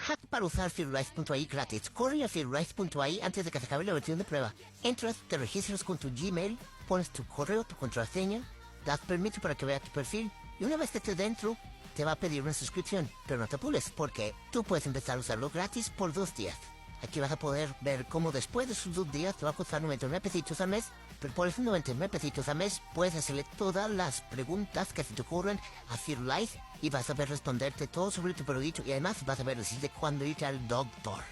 hack para usar Firulais.ai gratis. Corre a Firulais.ai antes de que se acabe la versión de prueba. Entras, te registras con tu Gmail, pones tu correo, tu contraseña, das permiso para que vea tu perfil y una vez que estés dentro, te va a pedir una suscripción. Pero no te apures porque tú puedes empezar a usarlo gratis por 2 días. Aquí vas a poder ver cómo después de esos 2 días te va a costar 99 pesitos al mes, pero por esos 99 pesitos al mes puedes hacerle todas las preguntas que se te ocurren a Firulais y vas a ver responderte todo sobre tu producto y además vas a ver decirte cuándo irte al doctor.